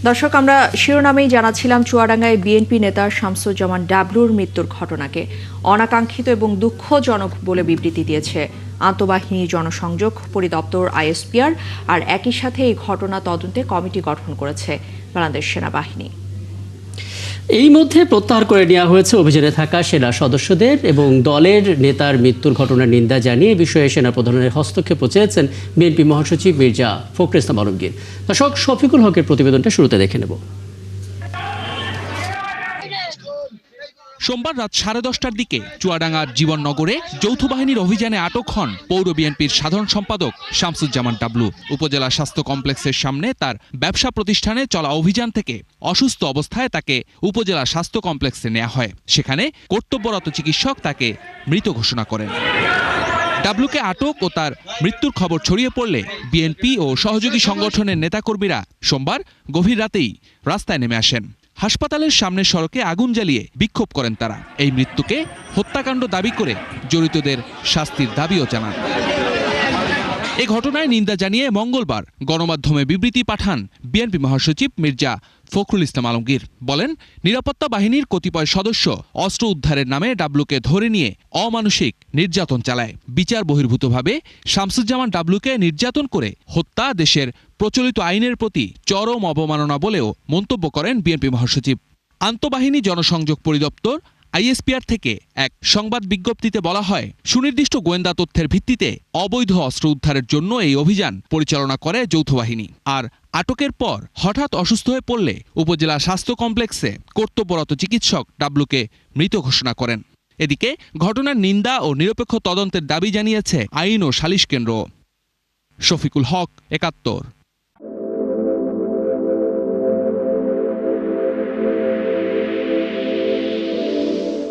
দর্শক, আমরা শিরোনামেই জানাচ্ছিলাম চুয়াডাঙ্গায় বিএনপি নেতা শামসুজ্জামান ডাবলুর মৃত্যুর ঘটনাকে অনাকাঙ্ক্ষিত এবং দুঃখজনক বলে বিবৃতি দিয়েছে আন্তঃবাহিনী জনসংযোগ পরিদপ্তর আইএসপিআর। আর একই সাথে এই ঘটনা তদন্তে কমিটি গঠন করেছে বাংলাদেশ সেনাবাহিনী। এই মধ্যে প্রত্যাহার করে নেওয়া হয়েছে অভিযানে থাকা সেনা সদস্যদের এবং দলের নেতার মৃত্যুর ঘটনার নিন্দা জানিয়ে এ বিষয়ে সেনাপ্রধানের হস্তক্ষেপ চেয়েছেন বিএনপি মহাসচিব মির্জা ফখরুল ইসলাম আলমগীর। দর্শক, শফিকুল হকের প্রতিবেদনটা শুরুতে দেখে নেব। সোমবার রাত 10:30টার দিকে চুয়াডাঙ্গার জীবননগরে যৌথ বাহিনীর অভিযানে আটক হন পৌর বিএনপির সাধারণ সম্পাদক শামসুজ্জামান ডাবলু। উপজেলা স্বাস্থ্য কমপ্লেক্সের সামনে তার ব্যবসা প্রতিষ্ঠানে চলা অভিযান থেকে অসুস্থ অবস্থায় তাকে উপজেলা স্বাস্থ্য কমপ্লেক্সে নেওয়া হয়। সেখানে কর্তব্যরত চিকিৎসক তাকে মৃত ঘোষণা করেন। ডাবলুকে আটক ও তার মৃত্যুর খবর ছড়িয়ে পড়লে বিএনপি ও সহযোগী সংগঠনের নেতাকর্মীরা সোমবার গভীর রাতেই রাস্তায় নেমে আসেন। হাসপাতালের সামনের সড়কে আগুন জ্বালিয়ে বিক্ষোভ করেন তারা। এই মৃত্যুকে হত্যাকাণ্ড দাবি করে জড়িতদের শাস্তির দাবিও জানান। এ ঘটনায় নিন্দা জানিয়ে মঙ্গলবার গণমাধ্যমে বিবৃতি পাঠান বিএনপি মহাসচিব মির্জা ফখরুল ইসলাম আলমগীর। বলেন, নিরাপত্তা বাহিনীর কতিপয় সদস্য অস্ত্র উদ্ধারের নামে ডাবলুকে ধরে নিয়ে অমানুষিক নির্যাতন চালায়। বিচার বহির্ভূতভাবে শামসুজ্জামান ডাবলুকে নির্যাতন করে হত্যা দেশের প্রচলিত আইনের প্রতি চরম অবমাননা বলেও মন্তব্য করেন বিএনপি মহাসচিব। আন্তঃবাহিনী জনসংযোগ পরিদপ্তর আইএসপিআর থেকে এক সংবাদ বিজ্ঞপ্তিতে বলা হয়, সুনির্দিষ্ট গোয়েন্দা তথ্যের ভিত্তিতে অবৈধ অস্ত্র উদ্ধারের জন্য এই অভিযান পরিচালনা করে যৌথ বাহিনী। আর আটকের পর হঠাৎ অসুস্থ হয়ে পড়লে উপজেলা স্বাস্থ্য কমপ্লেক্সে কর্তব্যরত চিকিৎসক ডাবলুকে মৃত ঘোষণা করেন। এদিকে ঘটনার নিন্দা ও নিরপেক্ষ তদন্তের দাবি জানিয়েছে আইন ও সালিশ কেন্দ্র। শফিকুল হক, ৭১।